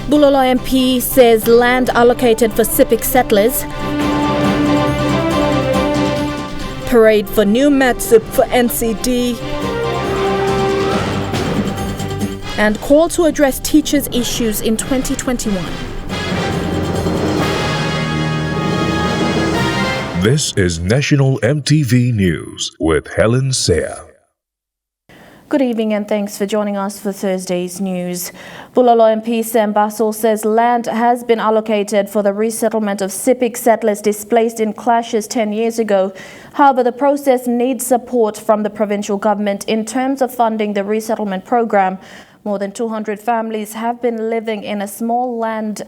Bulolo MP says land allocated for Sepik settlers. Parade for new Matsip for NCD. And call to address teachers' issues in 2021. This is National MTV News with Helen Seah. Good evening and thanks for joining us for Thursday's news. Bulolo MP Sam Basil says land has been allocated for the resettlement of Sepik settlers displaced in clashes 10 years ago. However, the process needs support from the provincial government in terms of funding the resettlement program. More than 200 families have been living in a small land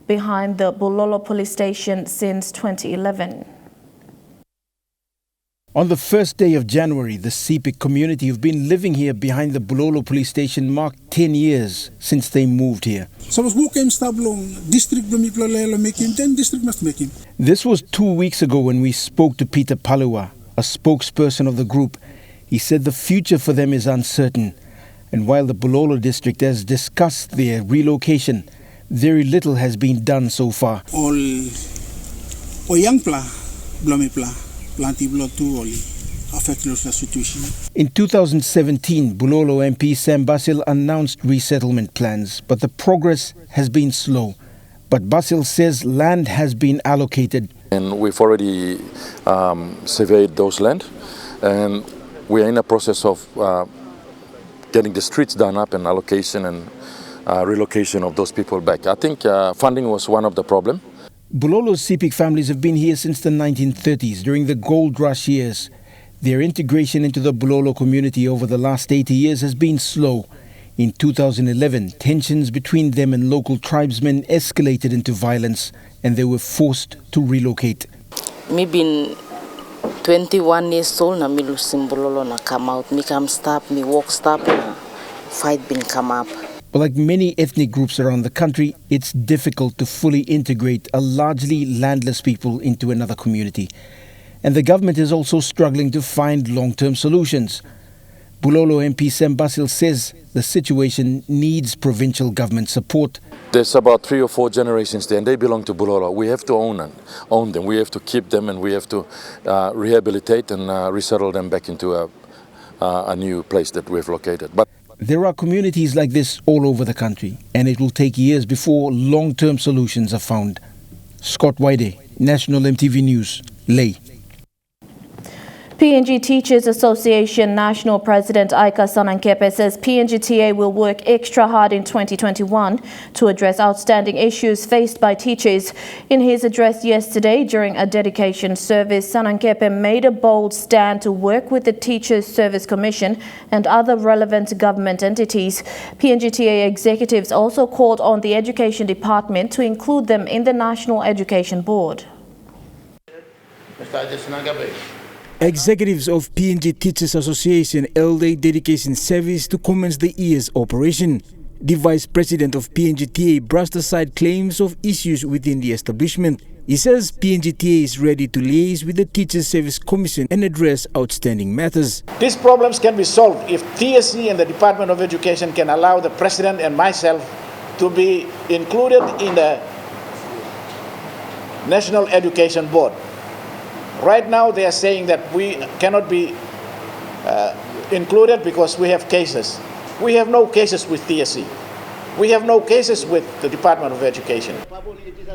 behind the Bulolo police station since 2011. On the first day of January, the Sepik community who've been living here behind the Bulolo police station marked 10 years since they moved here. This was 2 weeks ago when we spoke to Peter Palua, a spokesperson of the group. He said the future for them is uncertain. And while the Bulolo district has discussed their relocation, very little has been done so far. In 2017, Bulolo MP Sam Basil announced resettlement plans, but the progress has been slow. But Basil says land has been allocated. And we've already surveyed those land, and we are in a process of getting the streets done up and allocation and relocation of those people back. I think funding was one of the problems. Bulolo's Sepik families have been here since the 1930s, during the gold rush years. Their integration into the Bulolo community over the last 80 years has been slow. In 2011, tensions between them and local tribesmen escalated into violence, and they were forced to relocate. Me been 21 years old, na me losing Bulolo na come out. Me come stop, me walk stop, na fight been come up. But like many ethnic groups around the country, it's difficult to fully integrate a largely landless people into another community. And the government is also struggling to find long-term solutions. Bulolo MP Sam Basil says the situation needs provincial government support. There's about 3 or 4 generations there, and they belong to Bulolo. We have to own them. We have to keep them, and we have to rehabilitate and resettle them back into a new place that we've located. But there are communities like this all over the country, and it will take years before long-term solutions are found. Scott Waide, National MTV News, Ley. PNG Teachers Association National President Aika Sanankepe says PNGTA will work extra hard in 2021 to address outstanding issues faced by teachers. In his address yesterday during a dedication service, Sanankepe made a bold stand to work with the Teachers Service Commission and other relevant government entities. PNGTA executives also called on the Education Department to include them in the National Education Board. Executives of PNG Teachers Association held a dedication service to commence the year's operation. The Vice President of PNGTA brushed aside claims of issues within the establishment. He says PNGTA is ready to liaise with the Teachers Service Commission and address outstanding matters. These problems can be solved if TSC and the Department of Education can allow the President and myself to be included in the National Education Board. Right now they are saying that we cannot be included because we have cases. We have no cases with TSC. We have no cases with the Department of Education.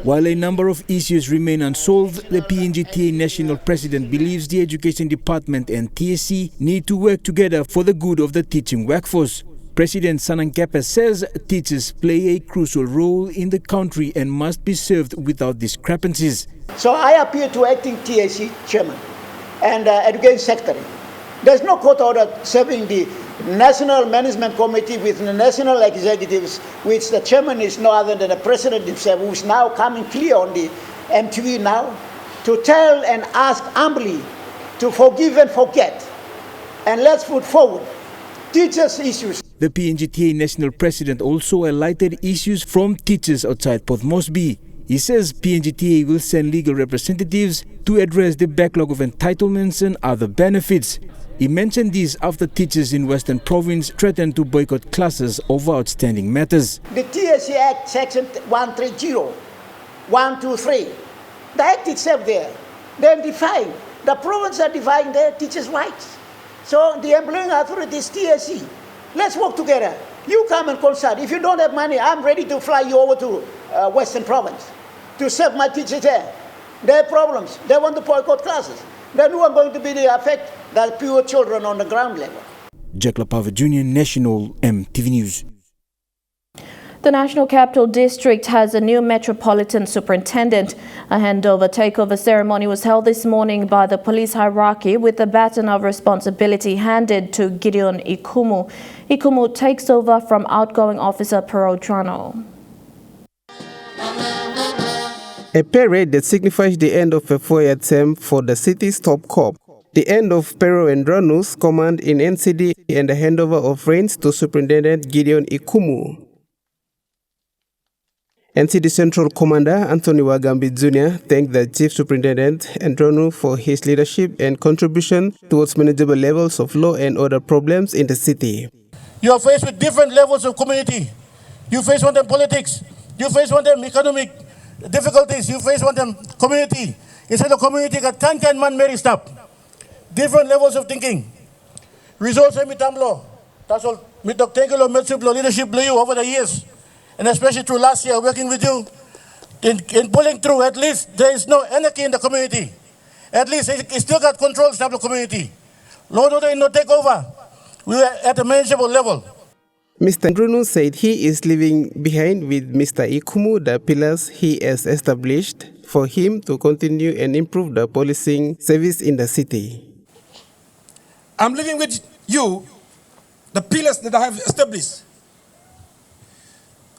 While a number of issues remain unsolved, the PNGTA National President believes the Education Department and TSC need to work together for the good of the teaching workforce. President Sanankepe says teachers play a crucial role in the country and must be served without discrepancies. So I appeal to acting TSC chairman and education secretary. There's no court order serving the National Management Committee with the national executives, which the chairman is no other than the president himself, who is now coming clear on the MTV now, to tell and ask humbly to forgive and forget. And let's put forward teachers' issues. The PNGTA National President also highlighted issues from teachers outside Port Moresby. He says PNGTA will send legal representatives to address the backlog of entitlements and other benefits. He mentioned this after teachers in Western Province threatened to boycott classes over outstanding matters. The TSC Act, Section 130, 123, the Act itself there, they're defined. The provinces are defining their teachers' rights. So the employing authority is TSC. Let's work together. You come and consult. If you don't have money, I'm ready to fly you over to Western Province to serve my teachers there. Their problems, they want to boycott classes. Then who are going to be the effect? The pure children on the ground level. Jack Lapava Jr., National MTV News. The National Capital District has a new Metropolitan Superintendent. A handover takeover ceremony was held this morning by the police hierarchy with the baton of responsibility handed to Gideon Ikumu. Ikumu takes over from outgoing officer Pero Drano. A parade that signifies the end of a 4-year term for the city's top cop, the end of Pero and Drano's command in NCD, and the handover of reins to Superintendent Gideon Ikumu. NCD Central Commander Anthony Wagambi Jr. thanked the Chief Superintendent Andronu for his leadership and contribution towards manageable levels of law and order problems in the city. You are faced with different levels of community. You face one of them politics. You face one of them economic difficulties. You face one of them community. Instead of community, got can man Mary stop. Different levels of thinking. Results in mitamlo. That's all. Mitok tengelo metsublo leadership you over the years. And especially through last year, working with you in pulling through, at least there is no anarchy in the community. At least it still got control of the community. Lord, no takeover. We were at a manageable level. Mr. Andronu said he is leaving behind with Mr. Ikumu the pillars he has established for him to continue and improve the policing service in the city. I'm leaving with you the pillars that I have established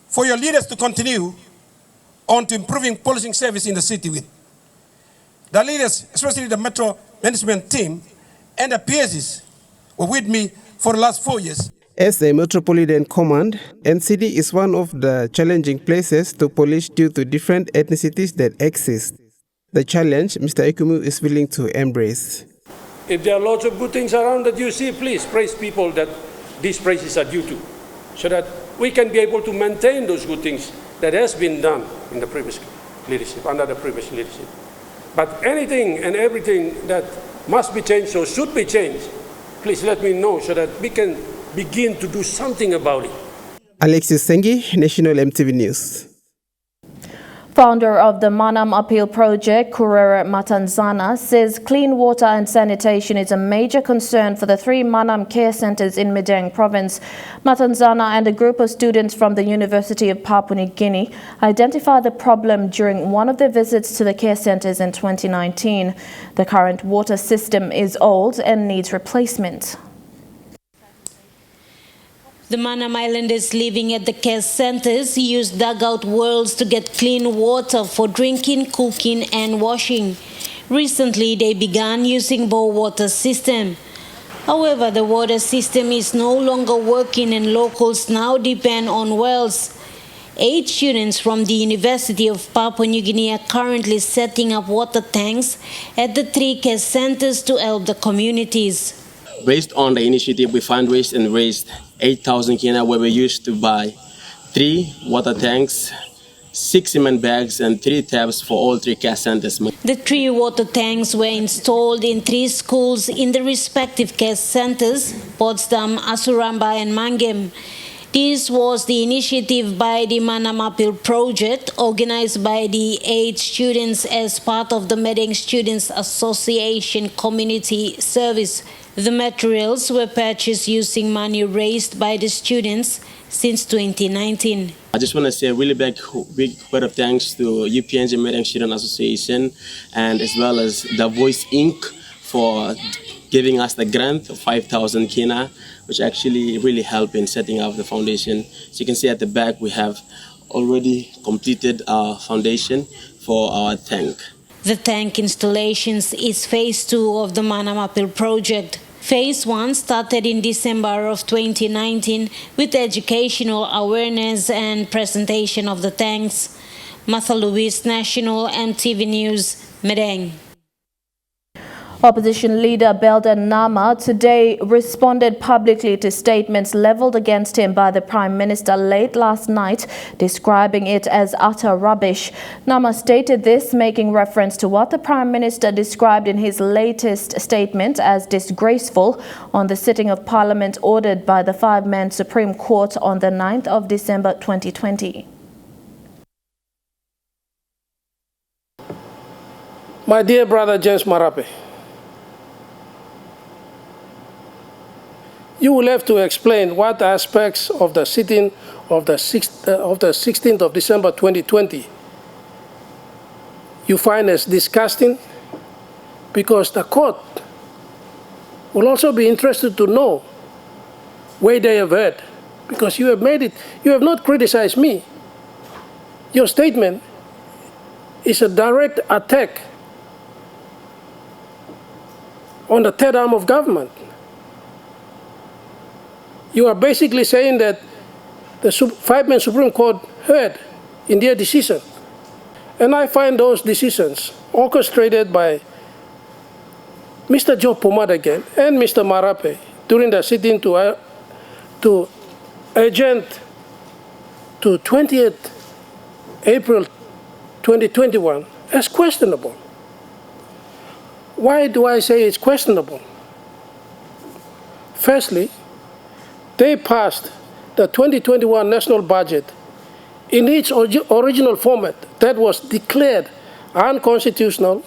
for your leaders to continue on to improving policing service in the city with. The leaders, especially the Metro management team and the PSs, were with me for the last 4 years. As a metropolitan command, NCD is one of the challenging places to police due to different ethnicities that exist. The challenge Mr. Ikumu is willing to embrace. If there are lots of good things around that you see, please praise people that these praises are due to, so that we can be able to maintain those good things that has been done in the previous leadership, under the previous leadership. But anything and everything that must be changed or should be changed, please let me know so that we can begin to do something about it. Alexis Sengi, National MTV News. Founder of the Manam Appeal Project, Kurere Matanzana, says clean water and sanitation is a major concern for the 3 Manam care centers in Midang Province. Matanzana and a group of students from the University of Papua New Guinea identified the problem during one of their visits to the care centers in 2019. The current water system is old and needs replacement. The Manam Islanders living at the care centers use dugout wells to get clean water for drinking, cooking and washing. Recently, they began using bore water system. However, the water system is no longer working and locals now depend on wells. 8 students from the University of Papua New Guinea are currently setting up water tanks at the 3 care centers to help the communities. Based on the initiative, we fundraised and raised 8,000 kina, where we used to buy 3 water tanks, 6 cement bags, and 3 taps for all 3 care centers. The 3 water tanks were installed in 3 schools in the respective care centers, Potsdam, Asuramba, and Mangem. This was the initiative by the Manam Appeal Project, organized by the 8 students as part of the Medeng Students Association Community Service. The materials were purchased using money raised by the students since 2019. I just want to say a really big word of thanks to UPNG Medeng Student Association and as well as The Voice Inc. for giving us the grant of 5,000 kina, which actually really helped in setting up the foundation. So you can see at the back we have already completed our foundation for our tank. The tank installations is phase 2 of the Manam Appeal Project. Phase 1 started in December of 2019 with educational awareness and presentation of the tanks. Martha Louise, National MTV News, Medang. Opposition leader Belden Nama today responded publicly to statements leveled against him by the Prime Minister late last night, describing it as utter rubbish. Nama stated this, making reference to what the Prime Minister described in his latest statement as disgraceful on the sitting of Parliament ordered by the five-man Supreme Court on the 9th of December 2020. My dear brother James Marape, you will have to explain what aspects of the sitting of the 16th of December 2020 you find as disgusting, because the court will also be interested to know where they have heard, because you have made it, you have not criticized me. Your statement is a direct attack on the third arm of government. You are basically saying that the five-man Supreme Court heard in their decision. And I find those decisions orchestrated by Mr. Joe Pomadagan and Mr. Marape during the sitting to adjourn to 20th April 2021 as questionable. Why do I say it's questionable? Firstly, they passed the 2021 national budget in its original format that was declared unconstitutional,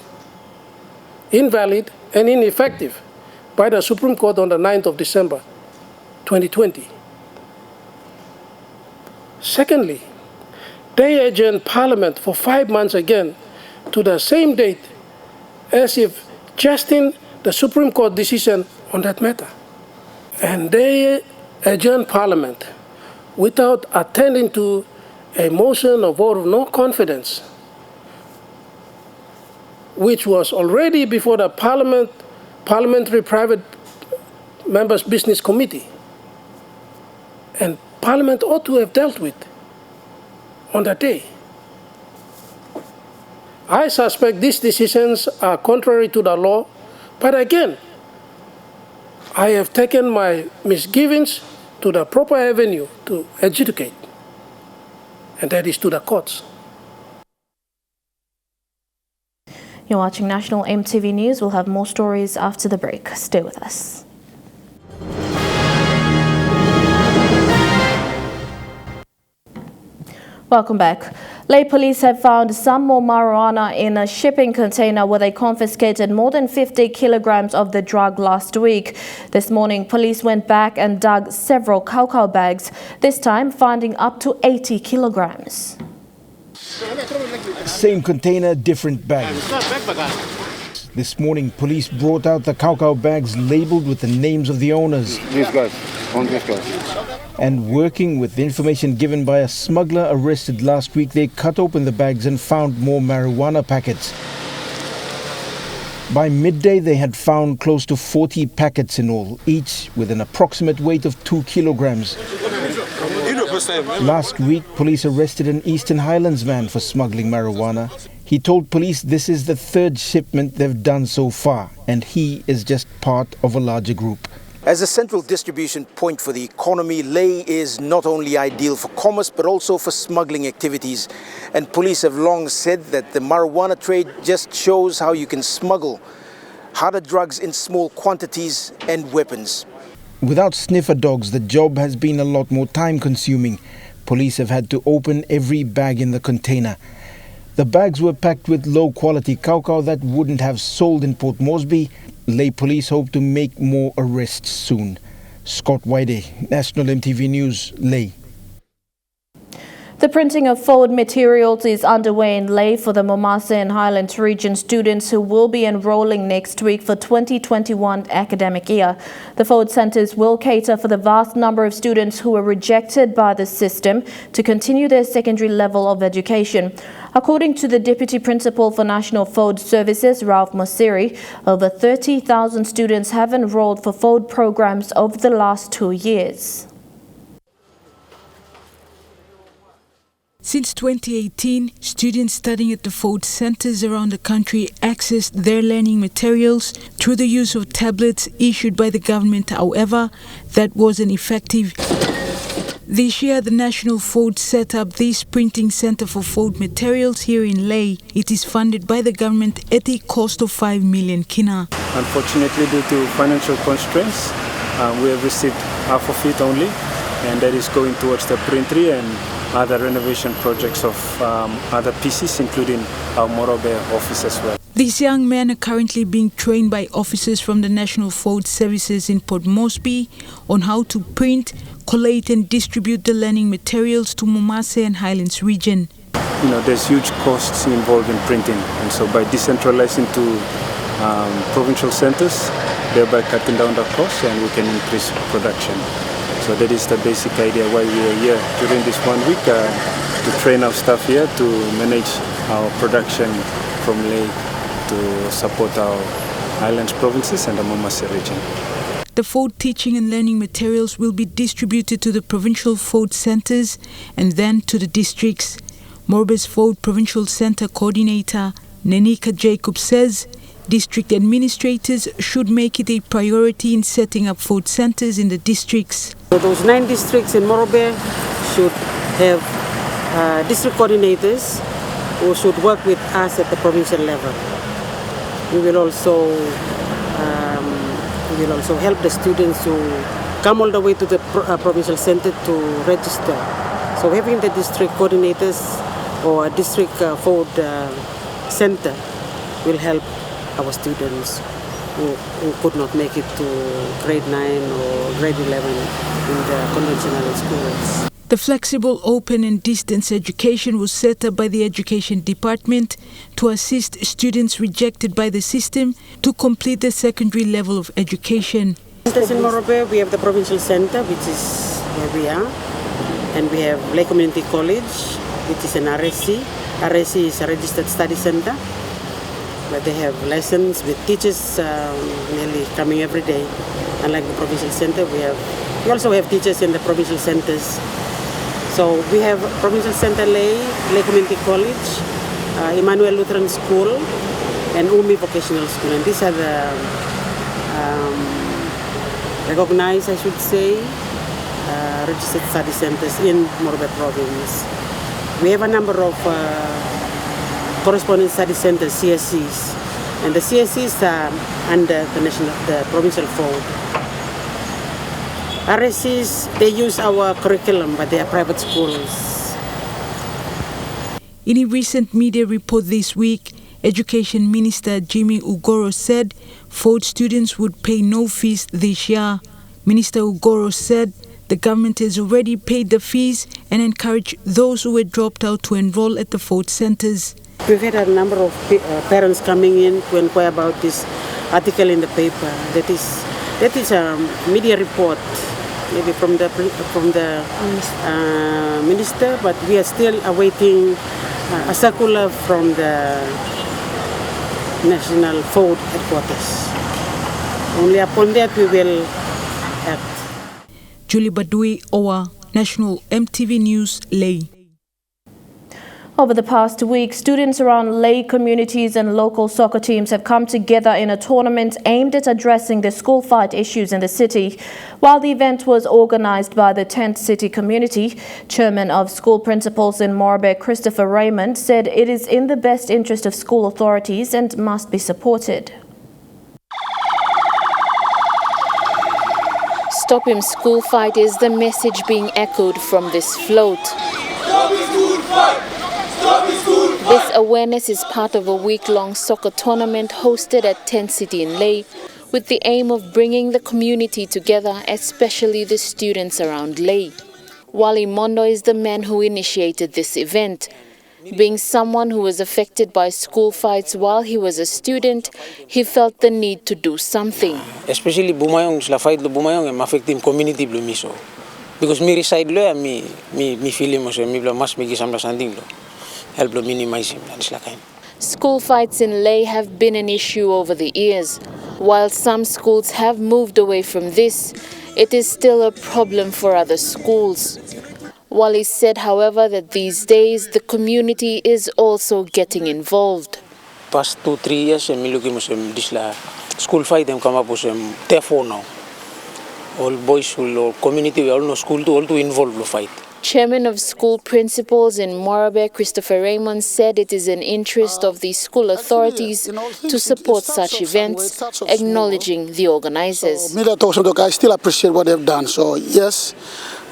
invalid, and ineffective by the Supreme Court on the 9th of December 2020. Secondly, they adjourned Parliament for 5 months again to the same date as if justing the Supreme Court decision on that matter. And they adjourned Parliament without attending to a motion of vote of no confidence, which was already before the Parliamentary Private Members Business Committee. And Parliament ought to have dealt with on that day. I suspect these decisions are contrary to the law, but again, I have taken my misgivings to the proper avenue to adjudicate, and that is to the courts. You're watching National MTV News. We'll have more stories after the break. Stay with us. Welcome back. Lay police have found some more marijuana in a shipping container where they confiscated more than 50 kilograms of the drug last week. This morning, police went back and dug several cacao bags, this time finding up to 80 kilograms. Same container, different bags. This morning, police brought out the cacao bags labeled with the names of the owners. These guys, on these guys. And working with the information given by a smuggler arrested last week, they cut open the bags and found more marijuana packets. By midday, they had found close to 40 packets in all, each with an approximate weight of 2 kilograms. Last week, police arrested an Eastern Highlands man for smuggling marijuana. He told police this is the third shipment they've done so far, and he is just part of a larger group. As a central distribution point for the economy, Lay is not only ideal for commerce but also for smuggling activities. And police have long said that the marijuana trade just shows how you can smuggle harder drugs in small quantities and weapons. Without sniffer dogs, the job has been a lot more time consuming. Police have had to open every bag in the container. The bags were packed with low quality cacao that wouldn't have sold in Port Moresby. Lay police hope to make more arrests soon. Scott Whitey, National MTV News, Lay. The printing of forward materials is underway in Lay for the Momasa and Highlands region students who will be enrolling next week for 2021 academic year. The forward centres will cater for the vast number of students who were rejected by the system to continue their secondary level of education. According to the Deputy Principal for National Forward Services, Ralph Mosiri, over 30,000 students have enrolled for forward programs over the last 2 years. Since 2018, students studying at the Ford centers around the country accessed their learning materials through the use of tablets issued by the government. However, that wasn't effective. This year, the National Ford set up this printing center for Ford materials here in Lae. It is funded by the government at a cost of 5 million kina. Unfortunately, due to financial constraints, we have received half of it only, and that is going towards the printery and other renovation projects of other pieces, including our Morobe office as well. These young men are currently being trained by officers from the National Ford Services in Port Moresby on how to print, collate and distribute the learning materials to Momase and Highlands region. You know, there's huge costs involved in printing, and so by decentralizing to provincial centers, thereby cutting down the costs, and we can increase production. So that is the basic idea why we are here during this 1 week, to train our staff here to manage our production from Lae to support our Highlands provinces and the Momase region. The Ford teaching and learning materials will be distributed to the provincial Ford centers and then to the districts. Morbe's Ford Provincial Center Coordinator Nenika Jacob says district administrators should make it a priority in setting up Ford centers in the districts. So those 9 districts in Morobe should have district coordinators who should work with us at the provincial level. We will also help the students who come all the way to the provincial center to register. So having the district coordinators or a district Ford center will help our students who could not make it to grade 9 or grade 11 in the conventional schools. The flexible, open and distance education was set up by the Education Department to assist students rejected by the system to complete the secondary level of education. In Morobe, we have the provincial center, which is where we are, and we have Lae Community College, which is an RSC. RSC is a registered study center, where they have lessons with teachers nearly coming every day. Unlike the provincial center, we also have teachers in the provincial centers. So we have Provincial Center Lae Community College, Emmanuel Lutheran School, and Umi Vocational School. And these are the recognized, I should say, registered study centers in Morobe Province. We have a number of corresponding study centers, CSCs, and the CSCs are under the provincial Ford. RSCs, they use our curriculum, but they are private schools. In a recent media report this week, Education Minister Jimmy Ugoro said Ford students would pay no fees this year. Minister Ugoro said the government has already paid the fees and encouraged those who had dropped out to enroll at the Ford centers. We've had a number of parents coming in to inquire about this article in the paper. That is a media report, maybe from the minister, but we are still awaiting a circular from the National Ford headquarters. Only upon that we will act. Julie Badui, Owa, National EMTV News, Lae. Over the past week, students around Lae communities and local soccer teams have come together in a tournament aimed at addressing the school fight issues in the city. While the event was organized by the Tent City community, Chairman of School Principals in Morobe, Christopher Raymond, said it is in the best interest of school authorities and must be supported. Stop him school fight is the message being echoed from this float. Stop him school fight! This awareness is part of a week-long soccer tournament hosted at Tent City in Lae, with the aim of bringing the community together, especially the students around Lae. Wally Mondo is the man who initiated this event. Being someone who was affected by school fights while he was a student, he felt the need to do something. Especially bumayong sila fight lo bumayong em affecting community blo miso. Because me reside lo mi feeling mo se mi blo mas mi gisam something lo. Help lo minimize him and sila kain. School fights in Lae have been an issue over the years. While some schools have moved away from this, it is still a problem for other schools. Wally said, however, that these days the community is also getting involved. Past 2-3 years, I'm looking at this school fight. Them come up with therefore now. All boys school or community, we all know school to involve the fight. Chairman of School Principals in Morabe, Christopher Raymond, said it is an interest of the school authorities to support such events, acknowledging the organizers. I still appreciate what they've done. So yes,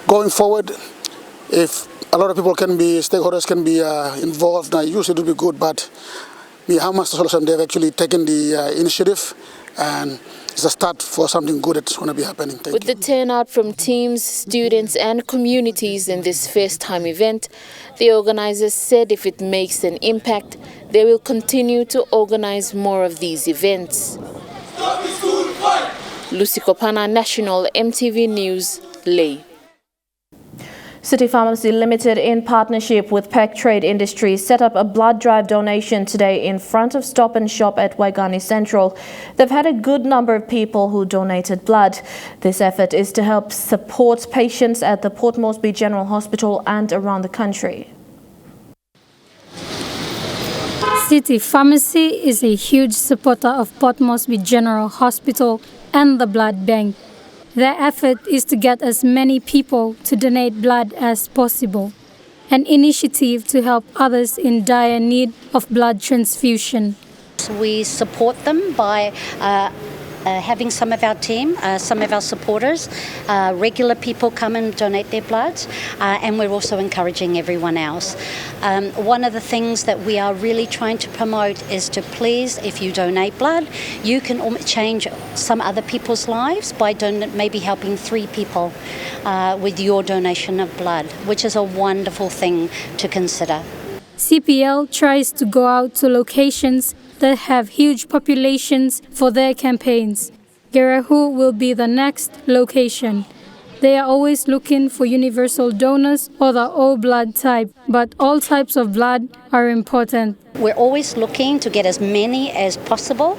going forward, if a lot of people stakeholders can be involved, I usually it would be good, but how much they've actually taken the initiative, and it's a start for something good that's going to be happening. With the turnout from teams, students and communities in this first-time event, the organizers said if it makes an impact, they will continue to organize more of these events. Lucy Kopana, National EMTV News, Leh. City Pharmacy Limited, in partnership with PEC Trade Industries, set up a blood drive donation today in front of Stop and Shop at Waigani Central. They've had a good number of people who donated blood. This effort is to help support patients at the Port Moresby General Hospital and around the country. City Pharmacy is a huge supporter of Port Moresby General Hospital and the blood bank. Their effort is to get as many people to donate blood as possible, an initiative to help others in dire need of blood transfusion. We support them by having some of our team, some of our supporters, regular people come and donate their blood, and we're also encouraging everyone else. One of the things that we are really trying to promote is to please, if you donate blood, you can change some other people's lives by maybe helping 3 people with your donation of blood, which is a wonderful thing to consider. CPL tries to go out to locations that have huge populations for their campaigns. Gerahu will be the next location. They are always looking for universal donors or the O blood type, but all types of blood are important. We're always looking to get as many as possible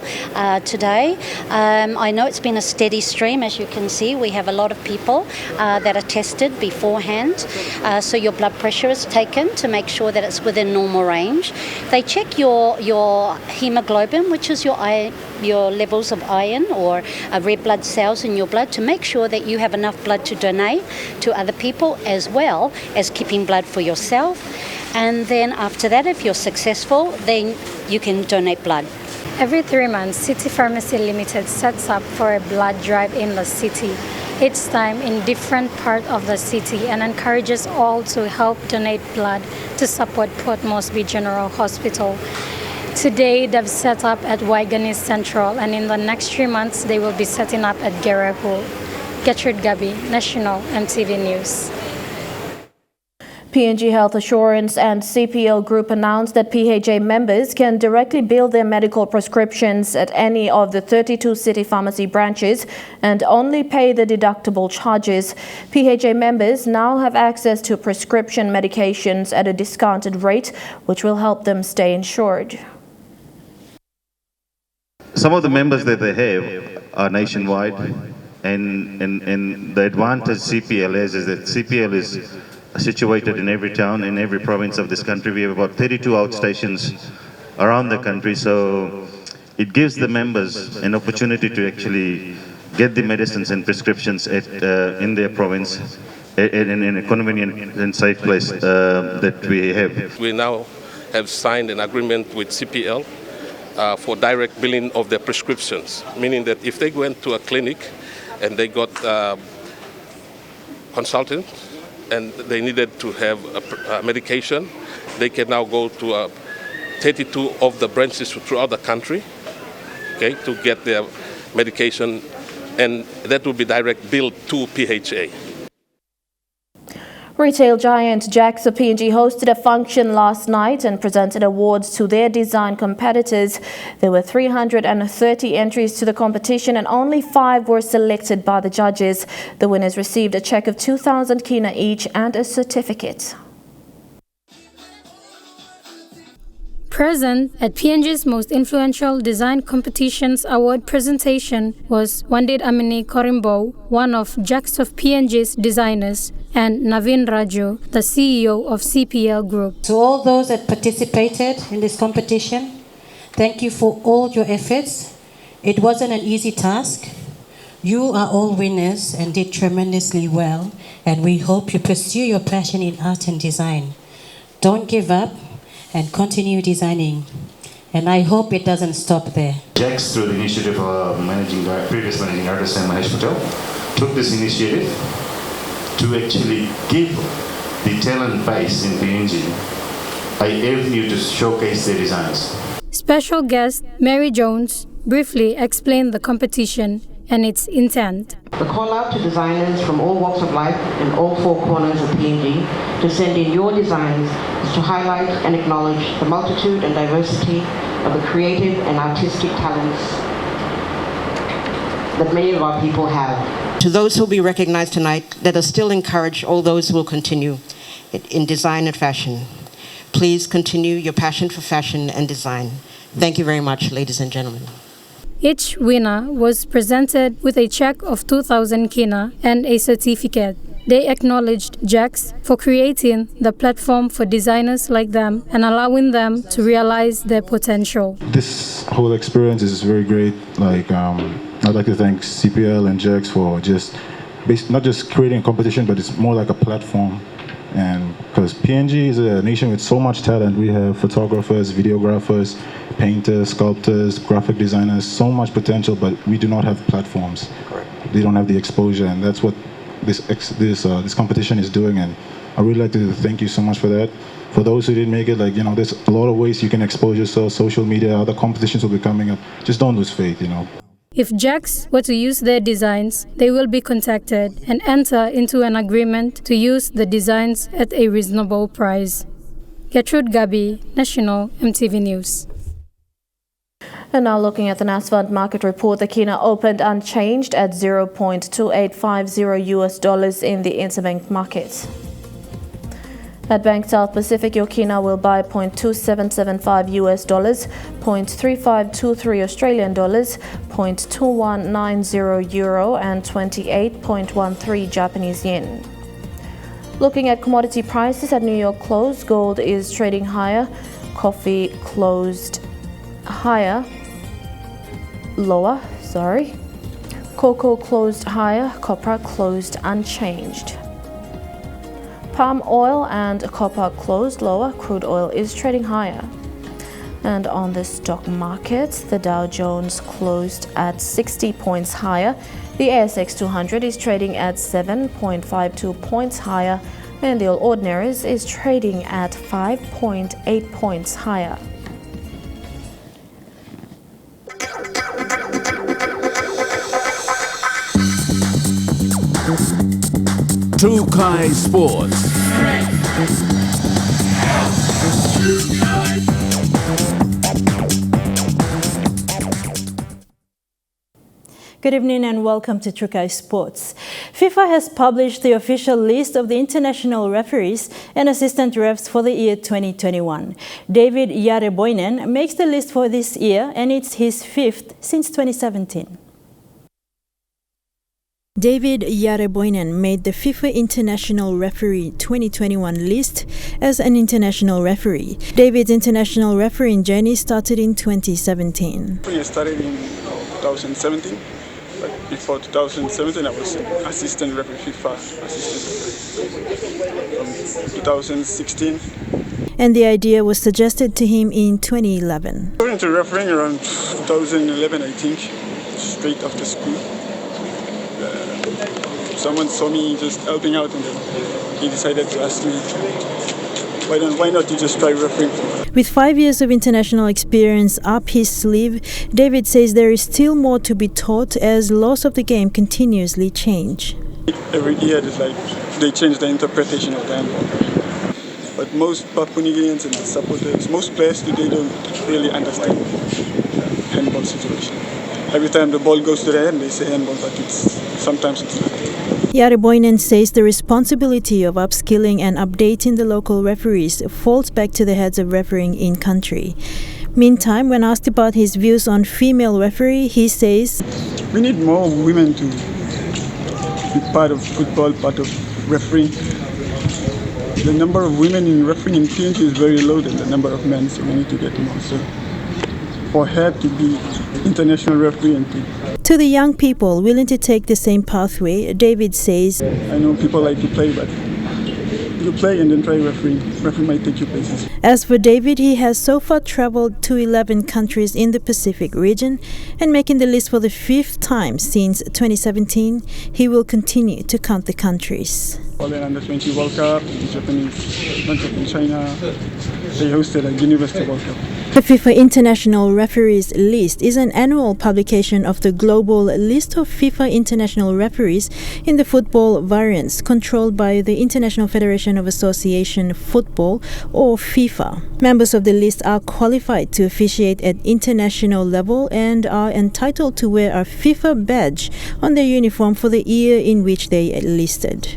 today. I know it's been a steady stream, as you can see. We have a lot of people that are tested beforehand. So your blood pressure is taken to make sure that it's within normal range. They check your hemoglobin, which is your levels of iron or red blood cells in your blood, to make sure that you have enough blood to donate to other people, as well as keeping blood for yourself. And then after that, if you're successful, then you can donate blood. Every 3 months, City Pharmacy Limited sets up for a blood drive in the city, each time in different part of the city, and encourages all to help donate blood to support Port Moresby General Hospital. Today, they've set up at Waigani Central, and in the next 3 months, they will be setting up at Gerahu. Gertrude Gabi, National EMTV News. PNG Health Assurance and CPL Group announced that PHA members can directly bill their medical prescriptions at any of the 32 City Pharmacy branches and only pay the deductible charges. PHA members now have access to prescription medications at a discounted rate, which will help them stay insured. Some of the members that they have are nationwide, and the advantage CPL has is that CPL is situated in every town, in every province of this country. We have about 32 outstations around the country, so it gives the members an opportunity to actually get the medicines and prescriptions in their province in a convenient and safe place that we have. We now have signed an agreement with CPL for direct billing of their prescriptions, meaning that if they went to a clinic and they got consultant and they needed to have a medication, they can now go to 32 of the branches throughout the country, okay, to get their medication, and that will be direct billed to PHA. Retail giant JAXA PNG hosted a function last night and presented awards to their design competitors. There were 330 entries to the competition and only 5 were selected by the judges. The winners received a cheque of 2,000 kina each and a certificate. Present at PNG's most influential design competitions award presentation was Wandit Amini Korimbo, one of JAX of PNG's designers, and Naveen Raju, the CEO of CPL Group. To all those that participated in this competition, thank you for all your efforts. It wasn't an easy task. You are all winners and did tremendously well, and we hope you pursue your passion in art and design. Don't give up and continue designing. And I hope it doesn't stop there. JAX, through the initiative of previous managing artist Mahesh Patel, took this initiative to actually give the talent base in PNG an avenue to showcase their designs. Special guest Mary Jones briefly explained the competition and its intent. The call out to designers from all walks of life in all four corners of PNG to send in your designs is to highlight and acknowledge the multitude and diversity of the creative and artistic talents that many of our people have. To those who will be recognized tonight, let us still encourage all those who will continue in design and fashion. Please continue your passion for fashion and design. Thank you very much, ladies and gentlemen. Each winner was presented with a check of 2,000 kina and a certificate. They acknowledged JAX for creating the platform for designers like them and allowing them to realize their potential. This whole experience is very great. I'd like to thank CPL and JAX for not just creating a competition, but it's more like a platform. And because PNG is a nation with so much talent, we have photographers, videographers, painters, sculptors, graphic designers, so much potential, but we do not have platforms. Correct. They don't have the exposure, and that's what this competition is doing. And I really like to thank you so much for that. For those who didn't make it, there's a lot of ways you can expose yourself. Social media, other competitions will be coming up. Just don't lose faith, If JAX were to use their designs, they will be contacted and enter into an agreement to use the designs at a reasonable price. Gertrude Gabi, National EMTV News. And now looking at the NASFund market report, the kina opened unchanged at $0.2850 in the interbank market. At Bank South Pacific, your kina will buy $0.2775 $0.3523 Australian dollars, $0.2190 euro, and 28.13 Japanese yen. Looking at commodity prices at New York close, gold is trading higher, coffee closed cocoa closed higher, copper closed unchanged. Palm oil and copper closed lower, crude oil is trading higher. And on the stock market, the Dow Jones closed at 60 points higher, the ASX 200 is trading at 7.52 points higher, and the All Ordinaries is trading at 5.8 points higher. Trukai Sports. Good evening and welcome to Trukai Sports. FIFA has published the official list of the international referees and assistant refs for the year 2021. David Yareboinen makes the list for this year, and it's his fifth since 2017. David Yareboinen made the FIFA International Referee 2021 list as an international referee. David's international refereeing journey started in 2017. I started in 2017, but before 2017 I was assistant referee, FIFA assistant referee from 2016. And the idea was suggested to him in 2011. I went into refereeing around 2011, I think, straight after school. Someone saw me just helping out, and then he decided to ask me, why not you just try refereeing? With 5 years of international experience up his sleeve, David says there is still more to be taught as laws of the game continuously change. Every year they change the interpretation of them. But most Papua New Guineans and the supporters, most players today don't really understand the handball situation. Every time the ball goes to the end, they say handball, but sometimes it's not. Yareboinen says the responsibility of upskilling and updating the local referees falls back to the heads of refereeing in country. Meantime, when asked about his views on female referee, he says, "We need more women to be part of football, part of refereeing. The number of women in refereeing in PNG is very low than the number of men, so we need to get more. So for her to be international referee and to the young people willing to take the same pathway, David says, I know people like to play, but you play and then try refereeing. Referee might take you places. As for David, he has so far traveled to 11 countries in the Pacific region and making the list for the 5th time since 2017. He will continue to count the countries. Under 20 World Cup, the Japanese, bunch of in China, they hosted a University World Cup. The FIFA International Referees List is an annual publication of the global list of FIFA international referees in the football variants controlled by the International Federation of Association Football, or FIFA. Members of the list are qualified to officiate at international level and are entitled to wear a FIFA badge on their uniform for the year in which they enlisted.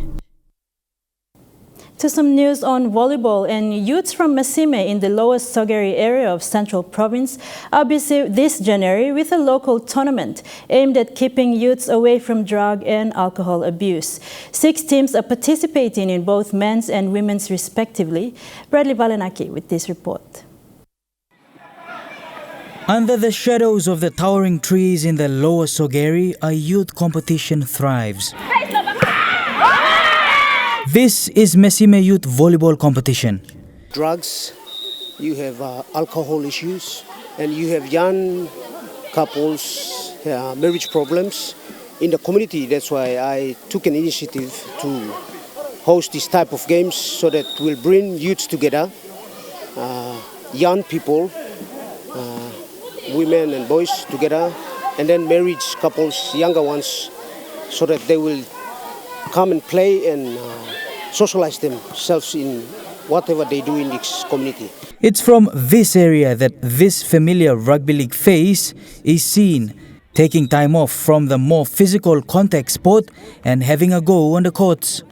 To some news on volleyball, and youths from Masime in the Lower Sogeri area of Central Province are busy this January with a local tournament aimed at keeping youths away from drug and alcohol abuse. 6 teams are participating in both men's and women's respectively. Bradley Valenaki with this report. Under the shadows of the towering trees in the Lower Sogeri, a youth competition thrives. This is Mesime Youth Volleyball Competition. Drugs, you have alcohol issues, and you have young couples, marriage problems in the community. That's why I took an initiative to host this type of games so that we'll bring youths together, young people, women and boys together, and then marriage couples, younger ones, so that they will come and play and socialize themselves in whatever they do in this community. It's from this area that this familiar rugby league face is seen, taking time off from the more physical contact sport and having a go on the courts.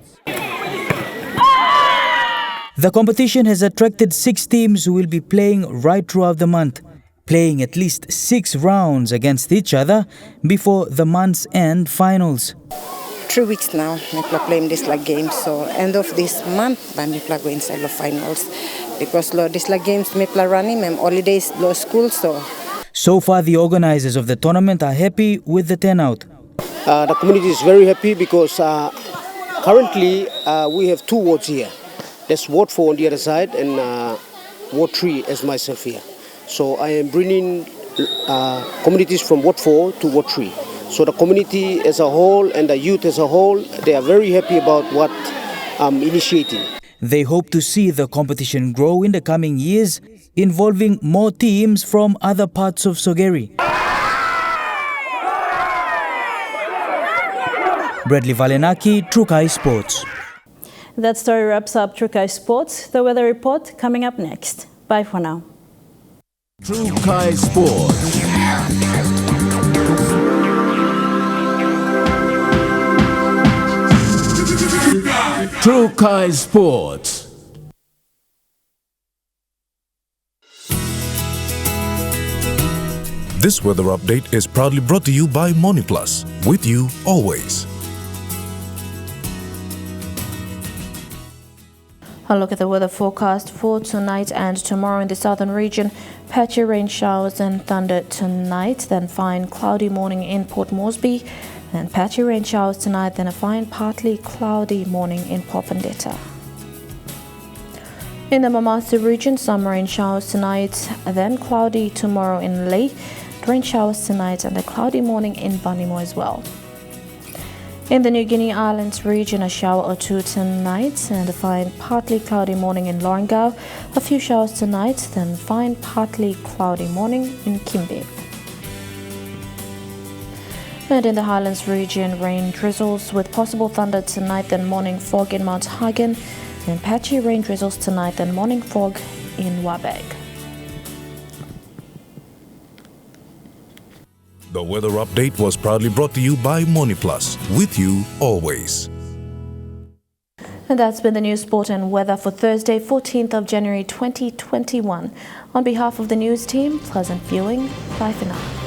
The competition has attracted 6 teams who will be playing right throughout the month, playing at least 6 rounds against each other before the month's end finals. 3 weeks now, we are playing this like games. So end of this month, we are going inside the finals. Because this like games, we are running, holidays, school. So far, the organizers of the tournament are happy with the turnout. The community is very happy because currently we have 2 wards here. There's Ward 4 on the other side and Ward 3 as myself here. So I am bringing communities from Ward 4 to Ward 3. So the community as a whole and the youth as a whole, they are very happy about what I'm initiating. They hope to see the competition grow in the coming years, involving more teams from other parts of Sogeri. Bradley Valenaki, Trukai Sports. That story wraps up Trukai Sports. The weather report coming up next. Bye for now. Trukai Sports. Trukai Sports. This weather update is proudly brought to you by MoniPlus, with you always. A look at the weather forecast for tonight and tomorrow in the southern region. Patchy rain showers and thunder tonight, then fine cloudy morning in Port Moresby. And patchy rain showers tonight, then a fine partly cloudy morning in Popondetta. In the Mamasa region, some rain showers tonight, then cloudy tomorrow in Lae. Rain showers tonight and a cloudy morning in Banimo as well. In the New Guinea Islands region, a shower or 2 tonight and a fine partly cloudy morning in Lorengau. A few showers tonight, then fine partly cloudy morning in Kimbe. And in the Highlands region, rain drizzles with possible thunder tonight, then morning fog in Mount Hagen, and patchy rain drizzles tonight, then morning fog in Wabag. The weather update was proudly brought to you by MoniPlus, with you always. And that's been the news, sport and weather for Thursday, 14th of January 2021. On behalf of the news team, pleasant viewing. Bye for now.